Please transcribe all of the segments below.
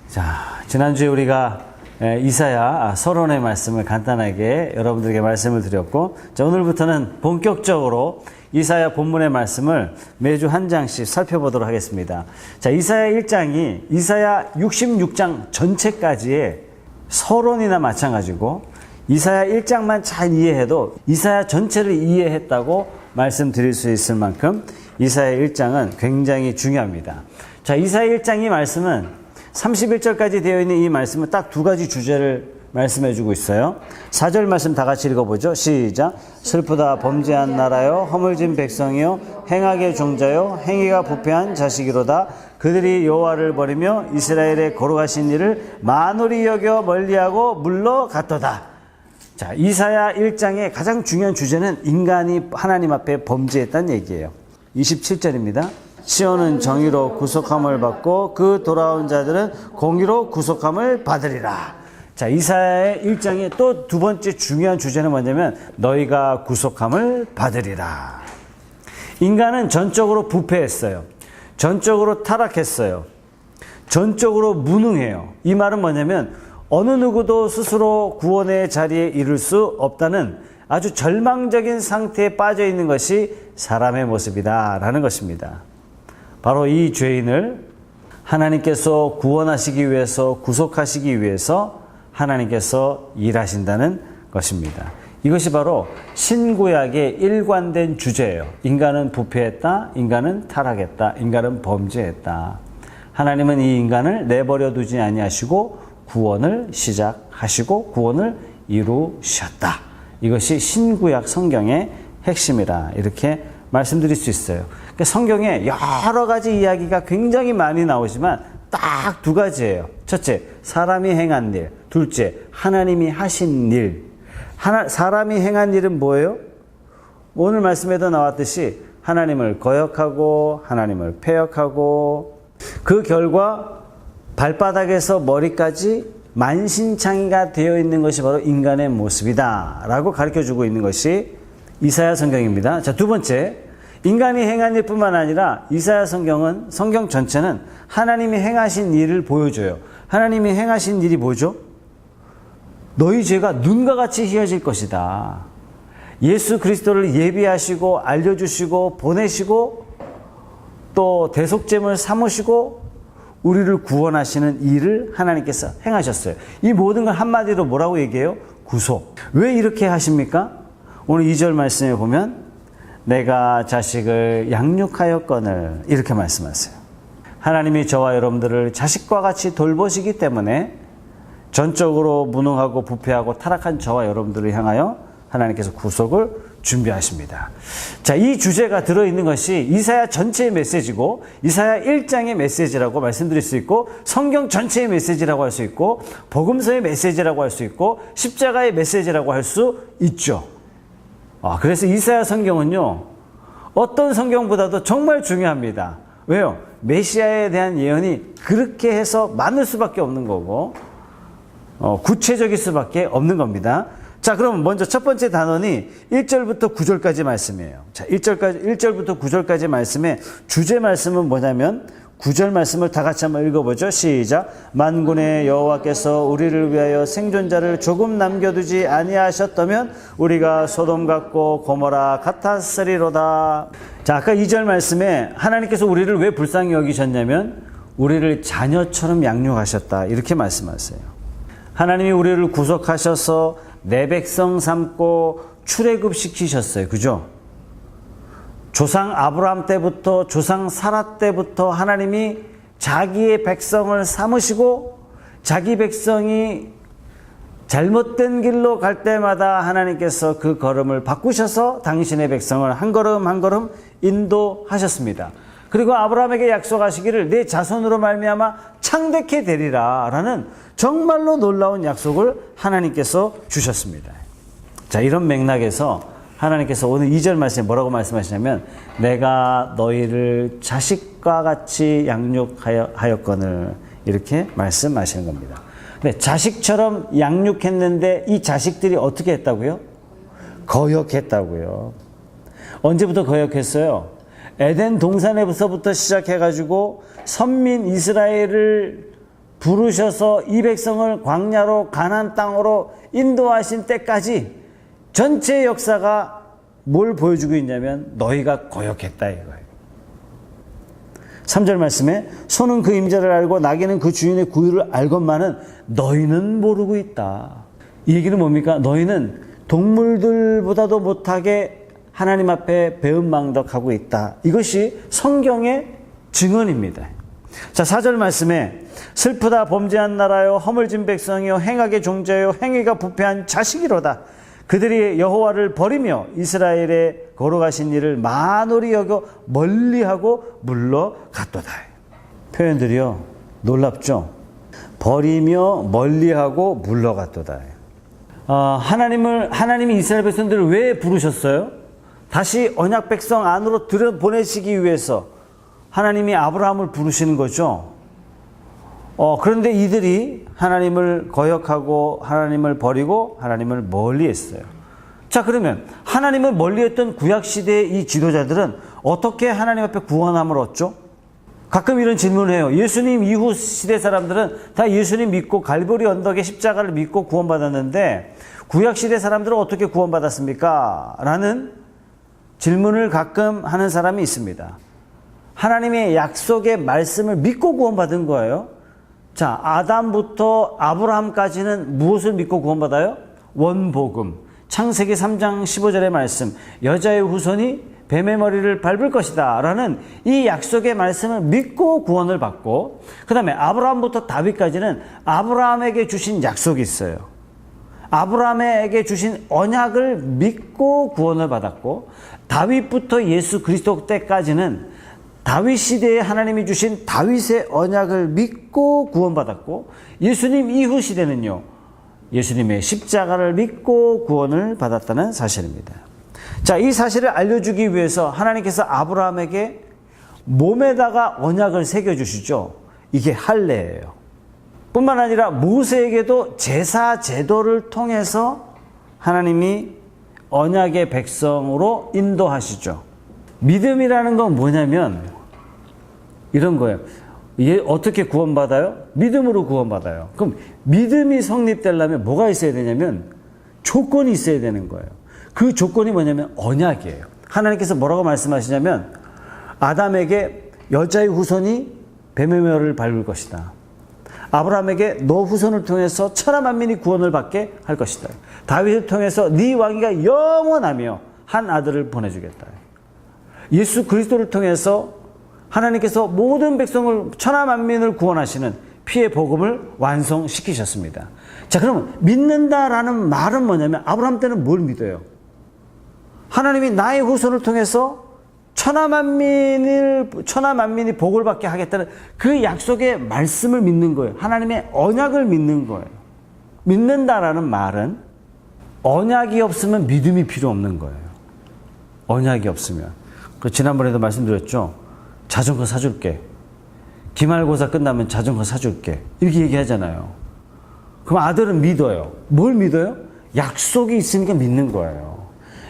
자, 지난주에 우리가 이사야 서론의 말씀을 간단하게 여러분들에게 말씀을 드렸고, 자, 오늘부터는 본격적으로 이사야 본문의 말씀을 매주 한 장씩 살펴보도록 하겠습니다. 자, 이사야 1장이 이사야 66장 전체까지의 서론이나 마찬가지고, 이사야 1장만 잘 이해해도 이사야 전체를 이해했다고 말씀드릴 수 있을 만큼 이사야 1장은 굉장히 중요합니다. 자, 이사야 1장 이 말씀은 31절까지 되어 있는 이 말씀은 딱 두 가지 주제를 말씀해 주고 있어요. 4절 말씀 다 같이 읽어보죠. 시작. 슬프다 범죄한 나라요, 허물진 백성이요, 행악의 종자요, 행위가 부패한 자식이로다. 그들이 여호와를 버리며 이스라엘의 거룩하신 일을 만홀히 여겨 멀리하고 물러갔도다. 자, 이사야 1장의 가장 중요한 주제는 인간이 하나님 앞에 범죄했다는 얘기예요. 27절입니다. 시온은 정의로 구속함을 받고 그 돌아온 자들은 공의로 구속함을 받으리라. 자, 이사야의 1장의 또 두 번째 중요한 주제는 뭐냐면 너희가 구속함을 받으리라. 인간은 전적으로 부패했어요. 전적으로 타락했어요. 전적으로 무능해요. 이 말은 뭐냐면 어느 누구도 스스로 구원의 자리에 이를 수 없다는 아주 절망적인 상태에 빠져 있는 것이 사람의 모습이다라는 것입니다. 바로 이 죄인을 하나님께서 구원하시기 위해서, 구속하시기 위해서 하나님께서 일하신다는 것입니다. 이것이 바로 신구약의 일관된 주제예요. 인간은 부패했다, 인간은 타락했다, 인간은 범죄했다. 하나님은 이 인간을 내버려 두지 아니하시고 구원을 시작하시고 구원을 이루셨다. 이것이 신구약 성경의 핵심이다. 이렇게 말씀드릴 수 있어요. 그러니까 성경에 여러 가지 이야기가 굉장히 많이 나오지만 딱 두 가지예요. 첫째, 사람이 행한 일. 둘째, 하나님이 하신 일. 사람이 행한 일은 뭐예요? 오늘 말씀에도 나왔듯이 하나님을 거역하고 하나님을 패역하고 그 결과 발바닥에서 머리까지 만신창이가 되어 있는 것이 바로 인간의 모습이다 라고 가르쳐주고 있는 것이 이사야 성경입니다. 자, 두 번째, 인간이 행한 일뿐만 아니라 이사야 성경은, 성경 전체는 하나님이 행하신 일을 보여줘요. 하나님이 행하신 일이 뭐죠? 너희 죄가 눈과 같이 희어질 것이다. 예수 그리스도를 예비하시고 알려주시고 보내시고 또 대속제물 삼으시고 우리를 구원하시는 일을 하나님께서 행하셨어요. 이 모든 걸 한마디로 뭐라고 얘기해요? 구속. 왜 이렇게 하십니까? 오늘 2절 말씀에 보면 내가 자식을 양육하였거늘 이렇게 말씀하세요. 하나님이 저와 여러분들을 자식과 같이 돌보시기 때문에 전적으로 무능하고 부패하고 타락한 저와 여러분들을 향하여 하나님께서 구속을 준비하십니다. 자, 이 주제가 들어있는 것이 이사야 전체의 메시지고 이사야 1장의 메시지라고 말씀드릴 수 있고 성경 전체의 메시지라고 할 수 있고 복음서의 메시지라고 할 수 있고 십자가의 메시지라고 할 수 있죠. 그래서 이사야 성경은요, 어떤 성경보다도 정말 중요합니다. 왜요? 메시아에 대한 예언이 그렇게 해서 많을 수밖에 없는 거고 구체적일 수밖에 없는 겁니다. 자, 그럼 먼저 첫 번째 단원이 1절부터 9절까지 말씀이에요. 자, 1절부터 9절까지 말씀의 주제 말씀은 뭐냐면 9절 말씀을 다 같이 한번 읽어보죠. 시작. 만군의 여호와께서 우리를 위하여 생존자를 조금 남겨두지 아니하셨다면 우리가 소돔 같고 고모라 같았으리로다. 자, 아까 2절 말씀에 하나님께서 우리를 왜 불쌍히 여기셨냐면 우리를 자녀처럼 양육하셨다. 이렇게 말씀하세요. 하나님이 우리를 구속하셔서 내 백성 삼고 출애굽시키셨어요. 그죠? 조상 아브라함 때부터 조상 사라 때부터 하나님이 자기의 백성을 삼으시고 자기 백성이 잘못된 길로 갈 때마다 하나님께서 그 걸음을 바꾸셔서 당신의 백성을 한 걸음 한 걸음 인도하셨습니다. 그리고 아브라함에게 약속하시기를 내 자손으로 말미암아 창대케 되리라 라는 정말로 놀라운 약속을 하나님께서 주셨습니다. 자, 이런 맥락에서 하나님께서 오늘 2절 말씀에 뭐라고 말씀하시냐면 내가 너희를 자식과 같이 양육하였거늘 이렇게 말씀하시는 겁니다. 근데 자식처럼 양육했는데 이 자식들이 어떻게 했다고요? 거역했다고요. 언제부터 거역했어요? 에덴 동산에서부터 시작해가지고 선민 이스라엘을 부르셔서 이 백성을 광야로 가나안 땅으로 인도하신 때까지 전체 역사가 뭘 보여주고 있냐면 너희가 거역했다 이거예요. 3절 말씀에 소는 그 임자를 알고 나귀는 그 주인의 구유를 알건만은 너희는 모르고 있다. 이 얘기는 뭡니까? 너희는 동물들보다도 못하게 하나님 앞에 배은망덕하고 있다. 이것이 성경의 증언입니다. 자, 4절 말씀에 슬프다 범죄한 나라요 허물진 백성이요 행악의 종자요 행위가 부패한 자식이로다. 그들이 여호와를 버리며 이스라엘에 걸어가신 일을 만홀히 여겨 멀리하고 물러갔도다. 표현들이요 놀랍죠? 버리며 멀리하고 물러갔도다. 하나님이 이스라엘 백성들을 왜 부르셨어요? 다시 언약 백성 안으로 들여보내시기 위해서 하나님이 아브라함을 부르시는 거죠. 그런데 이들이 하나님을 거역하고 하나님을 버리고 하나님을 멀리했어요. 자, 그러면 하나님을 멀리했던 구약시대의 이 지도자들은 어떻게 하나님 앞에 구원함을 얻죠? 가끔 이런 질문을 해요. 예수님 이후 시대 사람들은 다 예수님 믿고 갈보리 언덕의 십자가를 믿고 구원받았는데 구약시대 사람들은 어떻게 구원받았습니까? 라는 질문을 가끔 하는 사람이 있습니다. 하나님의 약속의 말씀을 믿고 구원받은 거예요. 자, 아담부터 아브라함까지는 무엇을 믿고 구원받아요? 원복음. 창세기 3장 15절의 말씀. 여자의 후손이 뱀의 머리를 밟을 것이다 라는 이 약속의 말씀을 믿고 구원을 받고, 그 다음에 아브라함부터 다윗까지는 아브라함에게 주신 약속이 있어요. 아브라함에게 주신 언약을 믿고 구원을 받았고, 다윗부터 예수 그리스도 때까지는 다윗 시대에 하나님이 주신 다윗의 언약을 믿고 구원받았고, 예수님 이후 시대는요 예수님의 십자가를 믿고 구원을 받았다는 사실입니다. 자, 이 사실을 알려주기 위해서 하나님께서 아브라함에게 몸에다가 언약을 새겨주시죠. 이게 할례예요. 뿐만 아니라 모세에게도 제사 제도를 통해서 하나님이 언약의 백성으로 인도하시죠. 믿음이라는 건 뭐냐면 이런 거예요. 이게 어떻게 구원받아요? 믿음으로 구원받아요. 그럼 믿음이 성립되려면 뭐가 있어야 되냐면 조건이 있어야 되는 거예요. 그 조건이 뭐냐면 언약이에요. 하나님께서 뭐라고 말씀하시냐면 아담에게 여자의 후손이 뱀의 머리를 밟을 것이다. 아브라함에게 너 후손을 통해서 천하 만민이 구원을 받게 할 것이다. 다윗을 통해서 네 왕위가 영원하며 한 아들을 보내주겠다. 예수 그리스도를 통해서 하나님께서 모든 백성을 천하 만민을 구원하시는 피의 복음을 완성시키셨습니다. 자, 그러면 믿는다라는 말은 뭐냐면 아브라함 때는 뭘 믿어요? 하나님이 나의 후손을 통해서 천하 만민이 복을 받게 하겠다는 그 약속의 말씀을 믿는 거예요. 하나님의 언약을 믿는 거예요. 믿는다라는 말은 언약이 없으면 믿음이 필요 없는 거예요. 언약이 없으면. 지난번에도 말씀드렸죠. 자전거 사줄게. 기말고사 끝나면 자전거 사줄게. 이렇게 얘기하잖아요. 그럼 아들은 믿어요. 뭘 믿어요? 약속이 있으니까 믿는 거예요.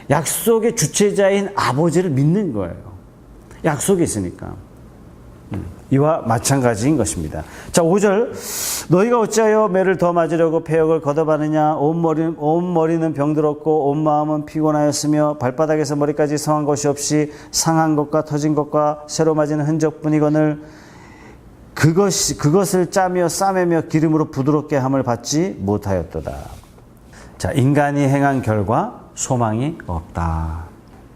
약속의 주체자인 아버지를 믿는 거예요. 약속이 있으니까. 이와 마찬가지인 것입니다. 자, 5절. 너희가 어찌하여 매를 더 맞으려고 패역을 거듭하느냐. 온 머리는 병들었고 온 마음은 피곤하였으며 발바닥에서 머리까지 성한 것이 없이 상한 것과 터진 것과 새로 맞은 흔적뿐이거늘 그것을 짜며 싸매며 기름으로 부드럽게 함을 받지 못하였도다. 자, 인간이 행한 결과 소망이 없다.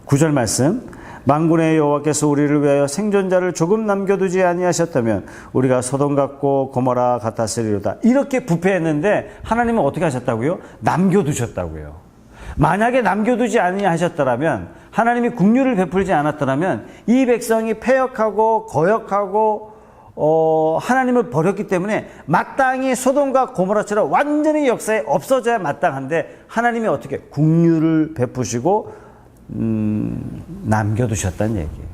9절 말씀. 만군의 여호와께서 우리를 위하여 생존자를 조금 남겨두지 아니하셨다면 우리가 소돔 같고 고모라 같았으리로다. 이렇게 부패했는데 하나님은 어떻게 하셨다고요? 남겨두셨다고요. 만약에 남겨두지 아니하셨더라면, 하나님이 긍휼을 베풀지 않았더라면 이 백성이 패역하고 거역하고 하나님을 버렸기 때문에 마땅히 소돔과 고모라처럼 완전히 역사에 없어져야 마땅한데 하나님이 어떻게 긍휼을 베푸시고 남겨두셨다는 얘기예요.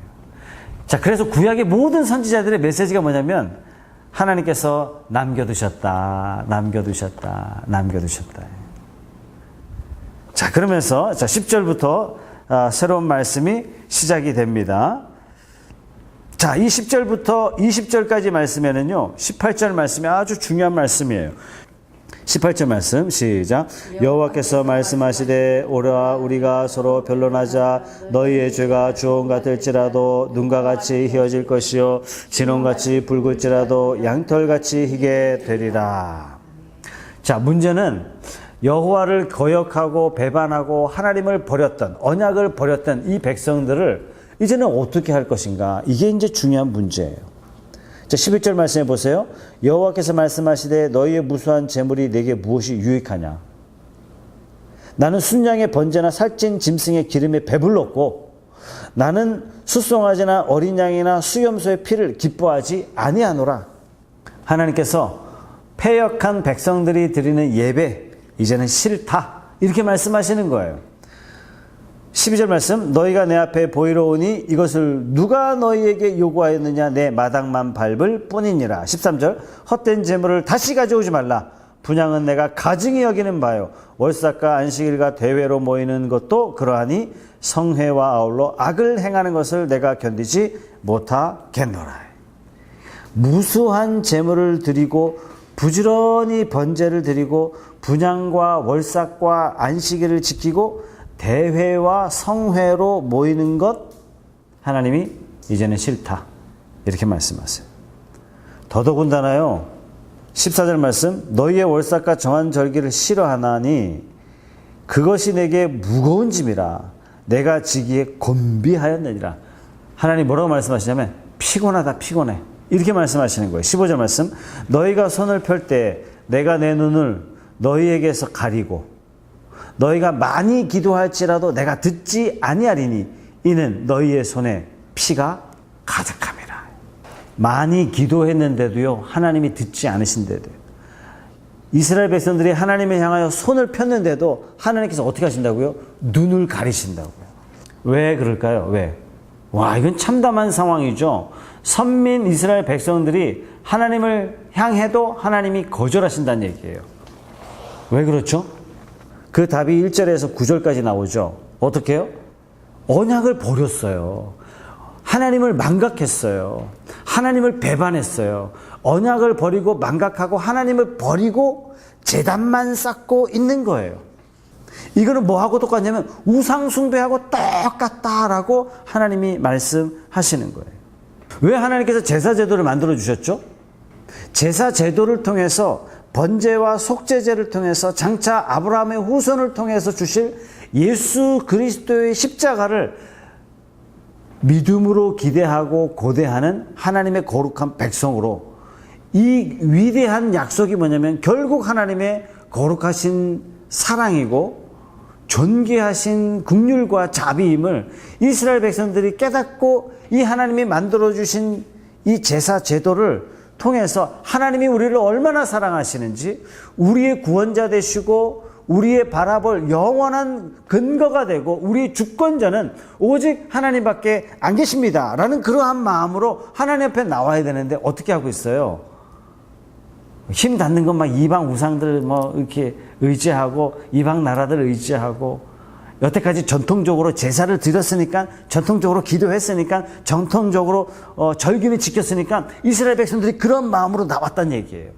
자, 그래서 구약의 모든 선지자들의 메시지가 뭐냐면 하나님께서 남겨두셨다. 자, 그러면서 10절부터 새로운 말씀이 시작이 됩니다. 자, 이 10절부터 20절까지 말씀에는요, 18절 말씀이 아주 중요한 말씀이에요. 18절 말씀 시작. 여호와께서 말씀하시되 오라 우리가 서로 변론하자. 너희의 죄가 주홍 같을지라도 눈과 같이 희어질 것이요 진홍같이 붉을지라도 양털같이 희게 되리라. 자, 문제는 여호와를 거역하고 배반하고 하나님을 버렸던, 언약을 버렸던 이 백성들을 이제는 어떻게 할 것인가? 이게 이제 중요한 문제예요. 자, 11절 말씀해 보세요. 여호와께서 말씀하시되 너희의 무수한 재물이 내게 무엇이 유익하냐? 나는 순양의 번제나 살찐 짐승의 기름에 배불렀고 나는 숫송아지나 어린 양이나 수염소의 피를 기뻐하지 아니하노라. 하나님께서 패역한 백성들이 드리는 예배 이제는 싫다, 이렇게 말씀하시는 거예요. 12절 말씀. 너희가 내 앞에 보이러 오니 이것을 누가 너희에게 요구하였느냐? 내 마당만 밟을 뿐이니라. 13절. 헛된 재물을 다시 가져오지 말라. 분향은 내가 가증히 여기는 바요. 월삭과 안식일과 대회로 모이는 것도 그러하니 성회와 아울러 악을 행하는 것을 내가 견디지 못하겠노라. 무수한 재물을 드리고 부지런히 번제를 드리고 분향과 월삭과 안식일을 지키고 대회와 성회로 모이는 것, 하나님이 이제는 싫다, 이렇게 말씀하세요. 더더군다나요, 14절 말씀. 너희의 월삭과 정한 절기를 싫어하나니 그것이 내게 무거운 짐이라 내가 지기에 곤비하였느니라. 하나님 뭐라고 말씀하시냐면 피곤하다, 피곤해, 이렇게 말씀하시는 거예요. 15절 말씀. 너희가 손을 펼 때 내가 내 눈을 너희에게서 가리고 너희가 많이 기도할지라도 내가 듣지 아니하리니 이는 너희의 손에 피가 가득함이라. 많이 기도했는데도요, 하나님이 듣지 않으신데도요. 이스라엘 백성들이 하나님을 향하여 손을 폈는데도 하나님께서 어떻게 하신다고요? 눈을 가리신다고요. 왜 그럴까요? 왜? 와, 이건 참담한 상황이죠. 선민 이스라엘 백성들이 하나님을 향해도 하나님이 거절하신다는 얘기예요. 왜 그렇죠? 그 답이 1절에서 9절까지 나오죠. 어떻게 해요? 언약을 버렸어요. 하나님을 망각했어요. 하나님을 배반했어요. 언약을 버리고 망각하고 하나님을 버리고 제단만 쌓고 있는 거예요. 이거는 뭐하고 똑같냐면 우상 숭배하고 똑같다라고 하나님이 말씀하시는 거예요. 왜 하나님께서 제사 제도를 만들어 주셨죠? 제사 제도를 통해서, 번제와 속죄제를 통해서, 장차 아브라함의 후손을 통해서 주실 예수 그리스도의 십자가를 믿음으로 기대하고 고대하는 하나님의 거룩한 백성으로, 이 위대한 약속이 뭐냐면 결국 하나님의 거룩하신 사랑이고 존귀하신 긍휼과 자비임을 이스라엘 백성들이 깨닫고 이 하나님이 만들어주신 이 제사 제도를 통해서 하나님이 우리를 얼마나 사랑하시는지, 우리의 구원자 되시고 우리의 바라볼 영원한 근거가 되고 우리의 주권자는 오직 하나님밖에 안 계십니다 라는 그러한 마음으로 하나님 앞에 나와야 되는데 어떻게 하고 있어요? 힘 닿는 것만 이방 우상들 뭐 이렇게 의지하고 이방 나라들 의지하고, 여태까지 전통적으로 제사를 드렸으니까, 전통적으로 기도했으니까, 전통적으로 절기를 지켰으니까 이스라엘 백성들이 그런 마음으로 나왔다는 얘기예요.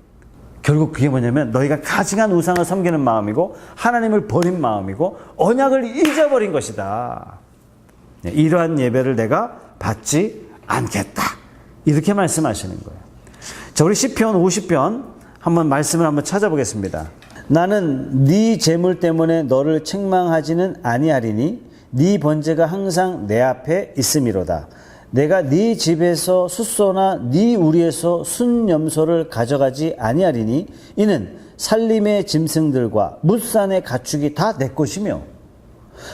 결국 그게 뭐냐면 너희가 가증한 우상을 섬기는 마음이고 하나님을 버린 마음이고 언약을 잊어버린 것이다. 이러한 예배를 내가 받지 않겠다, 이렇게 말씀하시는 거예요. 자, 우리 시편 50편 한번 말씀을 한번 찾아보겠습니다. 나는 네 재물 때문에 너를 책망하지는 아니하리니 네 번제가 항상 내 앞에 있음이로다. 내가 네 집에서 숫소나 네 우리에서 순염소를 가져가지 아니하리니 이는 산림의 짐승들과 뭇산의 가축이 다 내 것이며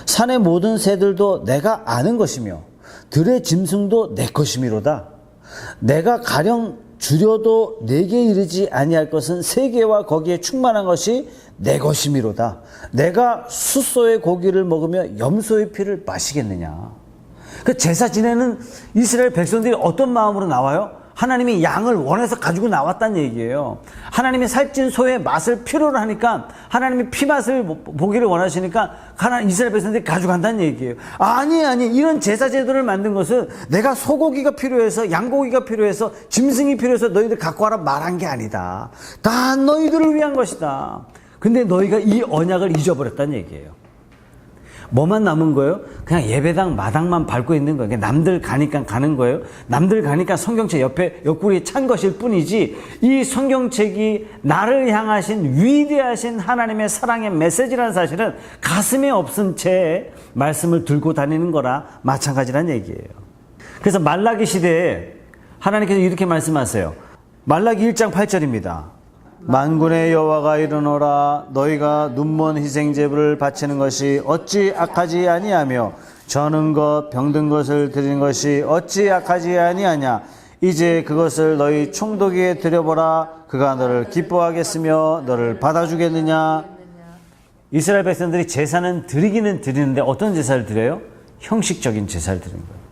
산의 모든 새들도 내가 아는 것이며 들의 짐승도 내 것이미로다. 내가 가령 줄여도 내게 이르지 아니할 것은 세계와 거기에 충만한 것이 내 것이미로다. 내가 숫소의 고기를 먹으며 염소의 피를 마시겠느냐. 그 제사 지내는 이스라엘 백성들이 어떤 마음으로 나와요? 하나님이 양을 원해서 가지고 나왔다는 얘기예요. 하나님이 살찐 소의 맛을 필요로 하니까 하나님이 피맛을 보기를 원하시니까 하나님 이스라엘 백성들이 가져간다는 얘기예요. 아니 이런 제사 제도를 만든 것은 내가 소고기가 필요해서 양고기가 필요해서 짐승이 필요해서 너희들 갖고 와라 말한 게 아니다. 다 너희들을 위한 것이다. 근데 너희가 이 언약을 잊어버렸다는 얘기예요. 뭐만 남은 거예요? 그냥 예배당 마당만 밟고 있는 거예요. 남들 가니까 가는 거예요. 남들 가니까 성경책 옆에 옆구리에 찬 것일 뿐이지, 이 성경책이 나를 향하신 위대하신 하나님의 사랑의 메시지라는 사실은 가슴에 없은 채 말씀을 들고 다니는 거라 마찬가지란 얘기예요. 그래서 말라기 시대에 하나님께서 이렇게 말씀하세요. 말라기 1장 8절입니다. 만군의 여호와가 이르노라 너희가 눈먼 희생제물을 바치는 것이 어찌 악하지 아니하며 저는 것 병든 것을 드리는 것이 어찌 악하지 아니하냐. 이제 그것을 너희 총독에게 드려보라. 그가 너를 기뻐하겠으며 너를 받아주겠느냐. 이스라엘 백성들이 제사는 드리기는 드리는데 어떤 제사를 드려요? 형식적인 제사를 드리는 거예요.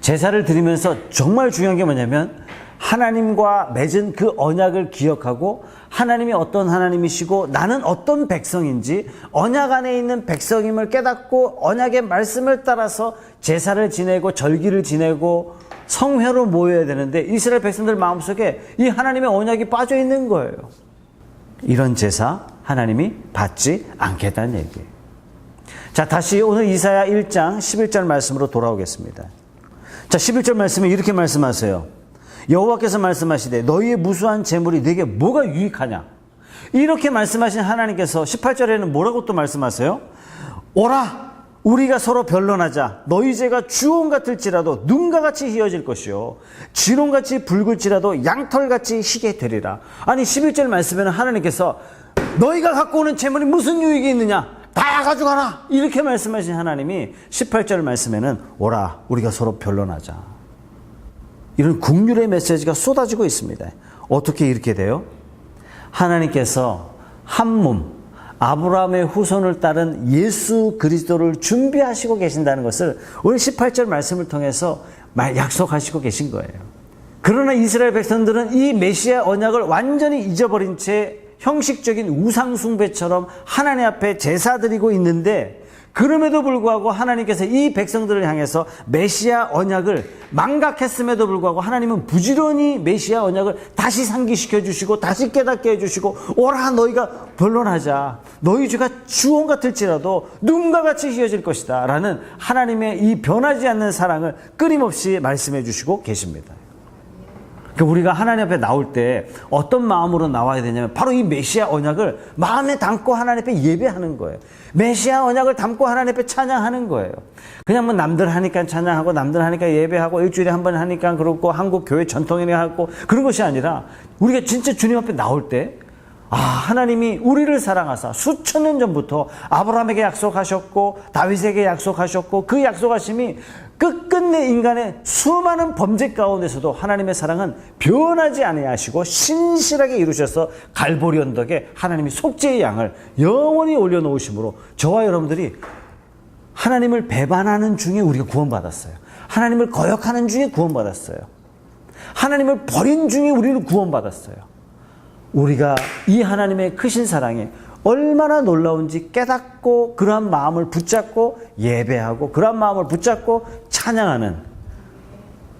제사를 드리면서 정말 중요한 게 뭐냐면 하나님과 맺은 그 언약을 기억하고 하나님이 어떤 하나님이시고 나는 어떤 백성인지 언약 안에 있는 백성임을 깨닫고 언약의 말씀을 따라서 제사를 지내고 절기를 지내고 성회로 모여야 되는데 이스라엘 백성들 마음속에 이 하나님의 언약이 빠져 있는 거예요. 이런 제사 하나님이 받지 않겠다는 얘기예요. 자, 다시 오늘 이사야 1장 11절 말씀으로 돌아오겠습니다. 자, 11절 말씀에 이렇게 말씀하세요. 여호와께서 말씀하시되 너희의 무수한 재물이 내게 뭐가 유익하냐. 이렇게 말씀하신 하나님께서 18절에는 뭐라고 또 말씀하세요? 오라 우리가 서로 변론하자. 너희 죄가 주홍 같을지라도 눈과 같이 희어질 것이요 진홍같이 붉을지라도 양털같이 희게 되리라. 아니 11절 말씀에는 하나님께서 너희가 갖고 오는 재물이 무슨 유익이 있느냐, 다 가져가라, 이렇게 말씀하신 하나님이 18절 말씀에는 오라 우리가 서로 변론하자. 이런 국률의 메시지가 쏟아지고 있습니다. 어떻게 이렇게 돼요? 하나님께서 한 몸 아브라함의 후손을 따른 예수 그리스도를 준비하시고 계신다는 것을 오늘 18절 말씀을 통해서 약속하시고 계신 거예요. 그러나 이스라엘 백성들은 이 메시아 언약을 완전히 잊어버린 채 형식적인 우상 숭배처럼 하나님 앞에 제사 드리고 있는데, 그럼에도 불구하고 하나님께서 이 백성들을 향해서 메시아 언약을 망각했음에도 불구하고 하나님은 부지런히 메시아 언약을 다시 상기시켜 주시고 다시 깨닫게 해주시고 오라 너희가 변론하자. 너희 죄가 주홍 같을지라도 눈과 같이 희어질 것이다 라는 하나님의 이 변하지 않는 사랑을 끊임없이 말씀해 주시고 계십니다. 우리가 하나님 앞에 나올 때 어떤 마음으로 나와야 되냐면 바로 이 메시아 언약을 마음에 담고 하나님 앞에 예배하는 거예요. 메시아 언약을 담고 하나님 앞에 찬양하는 거예요. 그냥 뭐 남들 하니까 찬양하고 남들 하니까 예배하고 일주일에 한 번 하니까 그렇고 한국 교회 전통이라 하고 그런 것이 아니라 우리가 진짜 주님 앞에 나올 때 하나님이 우리를 사랑하사 수천 년 전부터 아브라함에게 약속하셨고 다윗에게 약속하셨고 그 약속하심이 끝끝내 인간의 수많은 범죄 가운데서도 하나님의 사랑은 변하지 아니하시고 신실하게 이루셔서 갈보리 언덕에 하나님이 속죄의 양을 영원히 올려놓으심으로 저와 여러분들이 하나님을 배반하는 중에 우리가 구원받았어요. 하나님을 거역하는 중에 구원받았어요. 하나님을 버린 중에 우리는 구원받았어요. 우리가 이 하나님의 크신 사랑에 얼마나 놀라운지 깨닫고 그러한 마음을 붙잡고 예배하고 그러한 마음을 붙잡고 찬양하는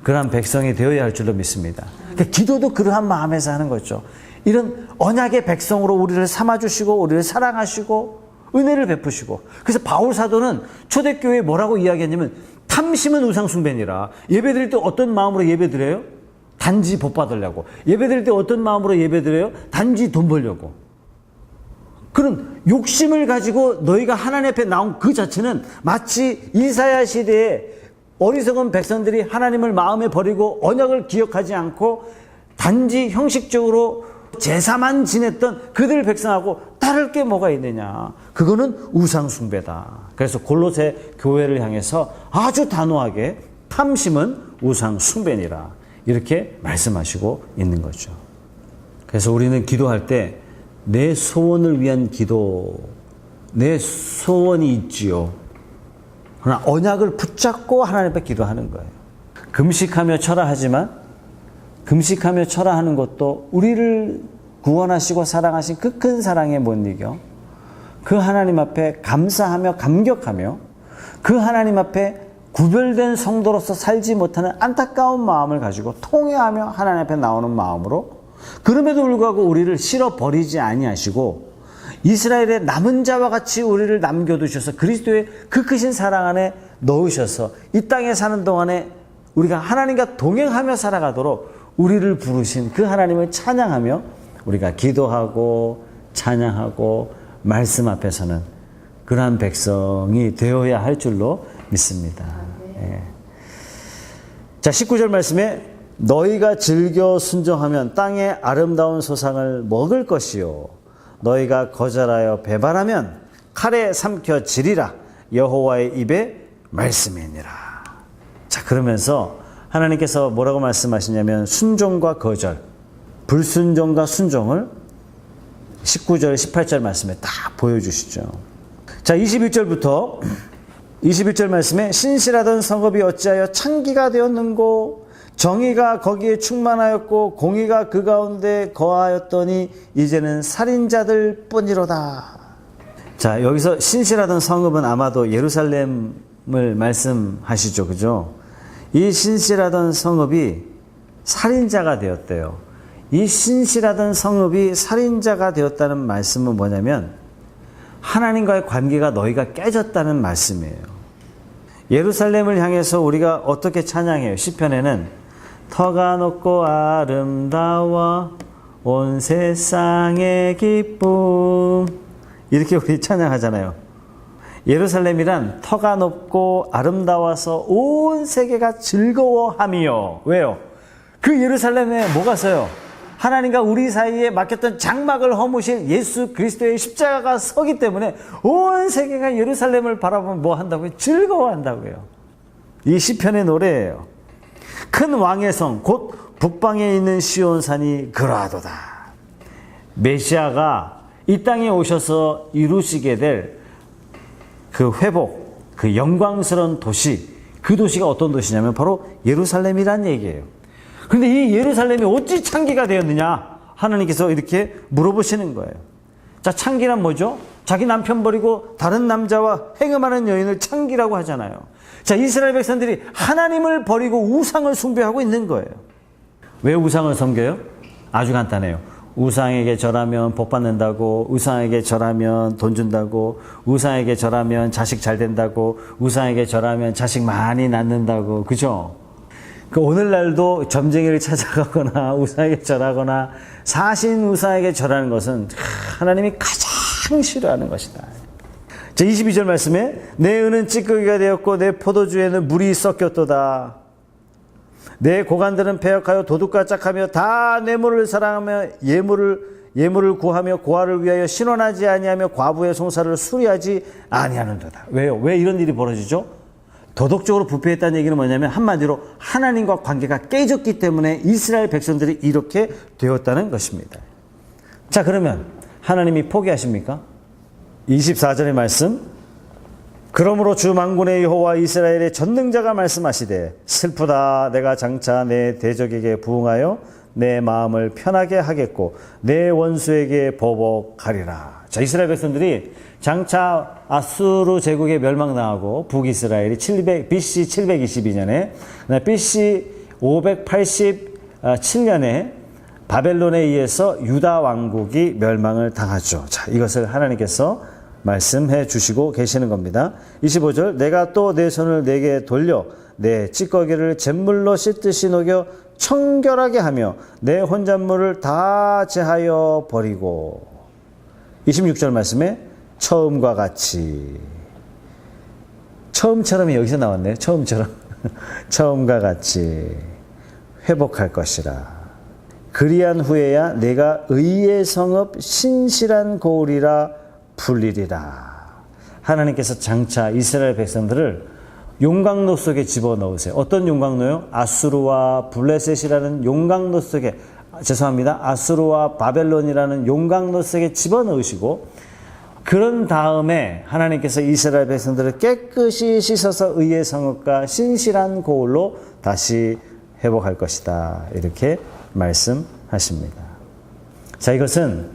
그러한 백성이 되어야 할 줄로 믿습니다. 그러니까 기도도 그러한 마음에서 하는 거죠. 이런 언약의 백성으로 우리를 삼아주시고 우리를 사랑하시고 은혜를 베푸시고, 그래서 바울 사도는 초대교회에 뭐라고 이야기했냐면 탐심은 우상숭배니라. 예배드릴 때 어떤 마음으로 예배드려요? 단지 복 받으려고. 예배드릴 때 어떤 마음으로 예배드려요? 단지 돈 벌려고. 그런 욕심을 가지고 너희가 하나님 앞에 나온 그 자체는 마치 이사야 시대에 어리석은 백성들이 하나님을 마음에 버리고 언약을 기억하지 않고 단지 형식적으로 제사만 지냈던 그들 백성하고 다를 게 뭐가 있느냐. 그거는 우상숭배다. 그래서 골로새 교회를 향해서 아주 단호하게 탐심은 우상숭배니라 이렇게 말씀하시고 있는 거죠. 그래서 우리는 기도할 때 내 소원을 위한 기도, 내 소원이 있지요. 그러나 언약을 붙잡고 하나님 앞에 기도하는 거예요. 금식하며 철야하지만 금식하며 철화하는 것도 우리를 구원하시고 사랑하신 그 큰 사랑에 못 이겨 그 하나님 앞에 감사하며 감격하며 그 하나님 앞에 구별된 성도로서 살지 못하는 안타까운 마음을 가지고 통회하며 하나님 앞에 나오는 마음으로 그럼에도 불구하고 우리를 실어버리지 아니하시고 이스라엘의 남은 자와 같이 우리를 남겨두셔서 그리스도의 그 크신 사랑 안에 넣으셔서 이 땅에 사는 동안에 우리가 하나님과 동행하며 살아가도록 우리를 부르신 그 하나님을 찬양하며 우리가 기도하고 찬양하고 말씀 앞에서는 그러한 백성이 되어야 할 줄로 믿습니다. 예. 자, 19절 말씀에 너희가 즐겨 순종하면 땅의 아름다운 소상을 먹을 것이요 너희가 거절하여 배반하면 칼에 삼켜 지리라 여호와의 입에 말씀이니라. 자, 그러면서 하나님께서 뭐라고 말씀하시냐면 순종과 거절, 불순종과 순종을 19절, 18절 말씀에 딱 보여주시죠. 자, 21절 말씀에 신실하던 성읍이 어찌하여 창기가 되었는고 정의가 거기에 충만하였고 공의가 그 가운데 거하였더니 이제는 살인자들 뿐이로다. 자, 여기서 신실하던 성읍은 아마도 예루살렘을 말씀하시죠. 그죠? 이 신실하던 성읍이 살인자가 되었대요. 이 신실하던 성읍이 살인자가 되었다는 말씀은 뭐냐면 하나님과의 관계가 너희가 깨졌다는 말씀이에요. 예루살렘을 향해서 우리가 어떻게 찬양해요? 시편에는 터가 높고 아름다워 온 세상의 기쁨 이렇게 우리 찬양하잖아요. 예루살렘이란 터가 높고 아름다워서 온 세계가 즐거워함이요. 왜요? 그 예루살렘에 뭐가 서요? 하나님과 우리 사이에 막혔던 장막을 허무실 예수 그리스도의 십자가가 서기 때문에 온 세계가 예루살렘을 바라보면 뭐 한다고요? 즐거워한다고요. 이 시편의 노래예요. 큰 왕의 성 곧 북방에 있는 시온산이 그러하도다. 메시아가 이 땅에 오셔서 이루시게 될 그 회복, 그 영광스러운 도시, 그 도시가 어떤 도시냐면 바로 예루살렘이란 얘기예요. 그런데 이 예루살렘이 어찌 창기가 되었느냐? 하나님께서 이렇게 물어보시는 거예요. 자, 창기란 뭐죠? 자기 남편 버리고 다른 남자와 행음하는 여인을 창기라고 하잖아요. 자, 이스라엘 백성들이 하나님을 버리고 우상을 숭배하고 있는 거예요. 왜 우상을 섬겨요? 아주 간단해요. 우상에게 절하면 복 받는다고, 우상에게 절하면 돈 준다고, 우상에게 절하면 자식 잘 된다고, 우상에게 절하면 자식 많이 낳는다고, 그죠? 오늘날도 점쟁이를 찾아가거나 우상에게 절하거나 사신 우상에게 절하는 것은 하나님이 가장 싫어하는 것이다. 자, 22절 말씀에 내 은은 찌꺼기가 되었고 내 포도주에는 물이 섞였도다. 내 고관들은 패역하여 도둑과 짝하며 다 뇌물을 사랑하며 예물을 구하며 고아를 위하여 신원하지 아니하며 과부의 송사를 수리하지 아니하는도다. 왜요? 왜 이런 일이 벌어지죠? 도덕적으로 부패했다는 얘기는 뭐냐면 한마디로 하나님과 관계가 깨졌기 때문에 이스라엘 백성들이 이렇게 되었다는 것입니다. 자, 그러면 하나님이 포기하십니까? 24절의 말씀, 그러므로 주 만군의 여호와 이스라엘의 전능자가 말씀하시되 슬프다. 내가 장차 내 대적에게 부응하여 내 마음을 편하게 하겠고 내 원수에게 보복하리라. 자, 이스라엘 백성들이 장차 아수르 제국에 멸망당하고 북이스라엘이 BC 722년에 BC 587년에 바벨론에 의해서 유다 왕국이 멸망을 당하죠. 자, 이것을 하나님께서 말씀해 주시고 계시는 겁니다. 25절, 내가 또 내 손을 내게 돌려 내 찌꺼기를 잿물로 씻듯이 녹여 청결하게 하며 내 혼잣물을 다 제하여 버리고. 26절 말씀에 처음과 같이, 처음처럼이 여기서 나왔네요. 처음처럼. 처음과 같이 회복할 것이라. 그리한 후에야 내가 의의 성읍 신실한 고을이라 불리리라. 하나님께서 장차 이스라엘 백성들을 용광로 속에 집어넣으세요. 어떤 용광로요? 아수르와 블레셋이라는 용광로 속에, 아수르와 바벨론이라는 용광로 속에 집어넣으시고, 그런 다음에 하나님께서 이스라엘 백성들을 깨끗이 씻어서 의의 성읍과 신실한 고을로 다시 회복할 것이다. 이렇게 말씀하십니다. 자, 이것은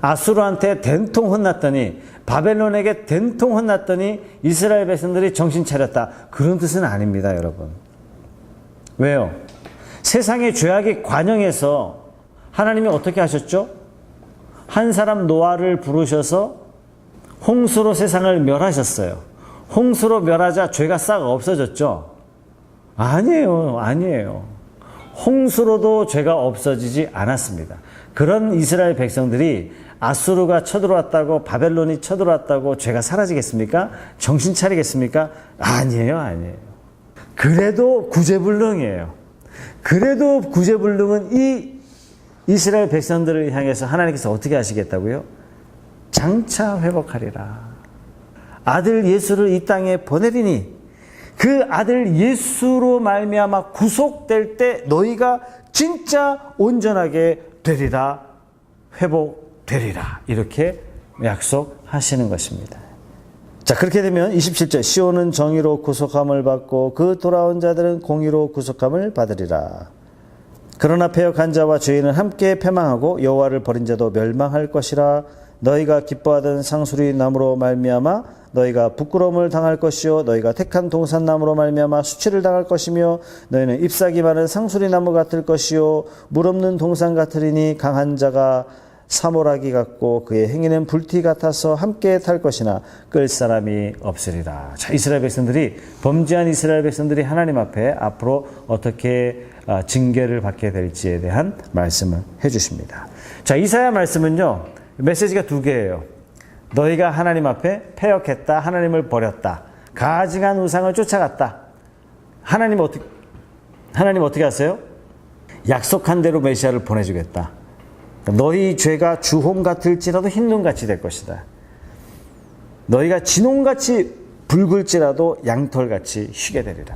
아수르한테 된통 혼났더니, 바벨론에게 된통 혼났더니 이스라엘 백성들이 정신 차렸다, 그런 뜻은 아닙니다, 여러분. 왜요? 세상의 죄악이 관영해서 하나님이 어떻게 하셨죠? 한 사람 노아를 부르셔서 홍수로 세상을 멸하셨어요. 홍수로 멸하자 죄가 싹 없어졌죠? 아니에요. 홍수로도 죄가 없어지지 않았습니다. 그런 이스라엘 백성들이 아수르가 쳐들어왔다고, 바벨론이 쳐들어왔다고 죄가 사라지겠습니까? 정신 차리겠습니까? 아니에요. 그래도 구제불능이에요. 그래도 구제불능은 이 이스라엘 백성들을 향해서 하나님께서 어떻게 하시겠다고요? 장차 회복하리라. 아들 예수를 이 땅에 보내리니 그 아들 예수로 말미암아 구속될 때 너희가 진짜 온전하게 되리라, 회복되리라, 이렇게 약속하시는 것입니다. 자, 그렇게 되면 27절, 시온은 정의로 구속함을 받고 그 돌아온 자들은 공의로 구속함을 받으리라. 그러나 패역한 자와 죄인은 함께 패망하고 여호와를 버린 자도 멸망할 것이라. 너희가 기뻐하던 상수리 나무로 말미암아 너희가 부끄러움을 당할 것이요, 너희가 택한 동산나무로 말미암아 수치를 당할 것이며, 너희는 잎사귀 많은 상수리 나무 같을 것이요, 물 없는 동산 같으리니 강한 자가 사모라기 같고 그의 행위는 불티 같아서 함께 탈 것이나 끌 사람이 없으리라. 자, 이스라엘 백성들이, 범죄한 이스라엘 백성들이 하나님 앞에 앞으로 어떻게 징계를 받게 될지에 대한 말씀을 해주십니다. 자, 이사야 말씀은요, 메시지가 두 개예요. 너희가 하나님 앞에 패역했다, 하나님을 버렸다, 가증한 우상을 쫓아갔다. 하나님 어떻게 하세요? 약속한 대로 메시아를 보내주겠다. 너희 죄가 주홍 같을지라도 흰눈같이 될 것이다. 너희가 진홍같이 붉을지라도 양털같이 희게 되리라.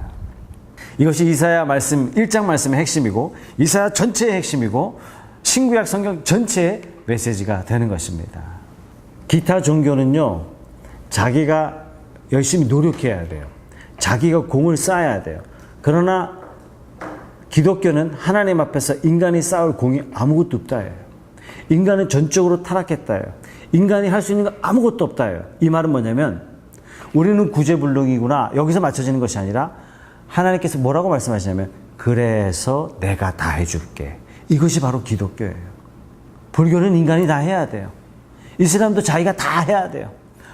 이것이 이사야 말씀 1장 말씀의 핵심이고, 이사야 전체의 핵심이고, 신구약 성경 전체의 메시지가 되는 것입니다. 기타 종교는요, 자기가 열심히 노력해야 돼요. 자기가 공을 쌓아야 돼요. 그러나 기독교는 하나님 앞에서 인간이 쌓을 공이 아무것도 없다예요. 인간은 전적으로 타락했다예요. 인간이 할 수 있는 건 아무것도 없다예요. 이 말은 뭐냐면, 우리는 구제불능이구나, 여기서 맞춰지는 것이 아니라 하나님께서 뭐라고 말씀하시냐면, 그래서 내가 다 해줄게. 이것이 바로 기독교예요. 불교는 인간이 다 해야 돼요. 이슬람도 자기가 다 해야 돼요.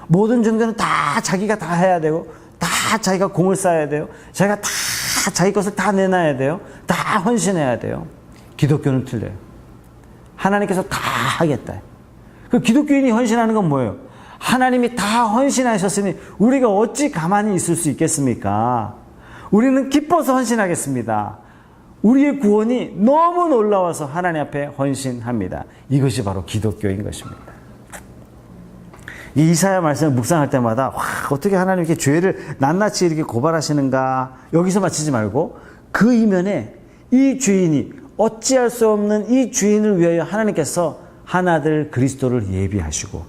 모든 종교는 다 자기가 다 해야 되고, 다 자기가 공을 쌓아야 돼요. 자기가 다 자기 것을 다 내놔야 돼요. 다 헌신해야 돼요. 기독교는 틀려요. 하나님께서 다 하겠다. 그 기독교인이 헌신하는 건 뭐예요? 하나님이 다 헌신하셨으니 우리가 어찌 가만히 있을 수 있겠습니까? 우리는 기뻐서 헌신하겠습니다. 우리의 구원이 너무 놀라워서 하나님 앞에 헌신합니다. 이것이 바로 기독교인 것입니다. 이 이사야 말씀을 묵상할 때마다, 와, 어떻게 하나님 이렇게 죄를 낱낱이 이렇게 고발하시는가, 여기서 마치지 말고 그 이면에 이 죄인이, 어찌할 수 없는 이 죄인을 위하여 하나님께서 하나들 그리스도를 예비하시고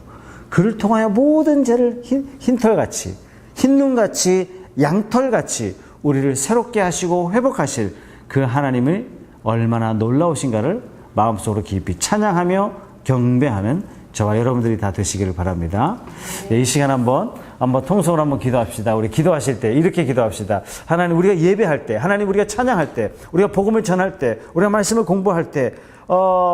그를 통하여 모든 죄를 흰털같이, 흰눈같이, 양털같이 우리를 새롭게 하시고 회복하실 그 하나님을 얼마나 놀라우신가를 마음속으로 깊이 찬양하며 경배하는 저와 여러분들이 다 되시기를 바랍니다. 이 시간 한번 통성으로 한번 기도합시다. 우리 기도하실 때 이렇게 기도합시다. 하나님, 우리가 예배할 때, 하나님, 우리가 찬양할 때, 우리가 복음을 전할 때, 우리가 말씀을 공부할 때,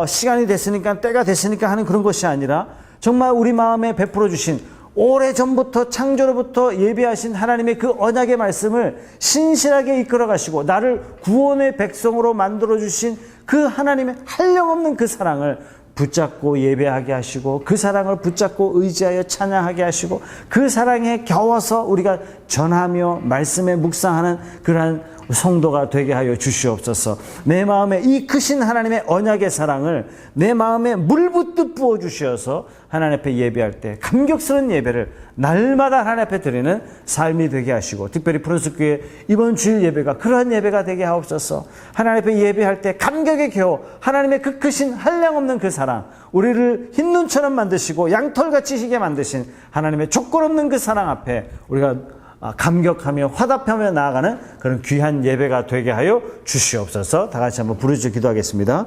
시간이 됐으니까, 때가 됐으니까 하는 그런 것이 아니라 정말 우리 마음에 베풀어 주신, 오래전부터 창조로부터 예비하신 하나님의 그 언약의 말씀을 신실하게 이끌어 가시고 나를 구원의 백성으로 만들어 주신 그 하나님의 한량없는 그 사랑을 붙잡고 예배하게 하시고, 그 사랑을 붙잡고 의지하여 찬양하게 하시고, 그 사랑에 겨워서 우리가 전하며 말씀에 묵상하는 그러한 성도가 되게 하여 주시옵소서. 내 마음에 이 크신 하나님의 언약의 사랑을 내 마음에 물붓듯 부어주셔서 하나님 앞에 예배할 때 감격스러운 예배를 날마다 하나님 앞에 드리는 삶이 되게 하시고, 특별히 푸른숲교회 이번 주일 예배가 그러한 예배가 되게 하옵소서. 하나님 앞에 예배할 때 감격에 겨워 하나님의 그 크신 한량없는 그 사랑, 우리를 흰눈처럼 만드시고 양털같이 희게 만드신 하나님의 조건 없는 그 사랑 앞에 우리가 감격하며 화답하며 나아가는 그런 귀한 예배가 되게 하여 주시옵소서. 다 같이 한번 부르짖어 기도하겠습니다.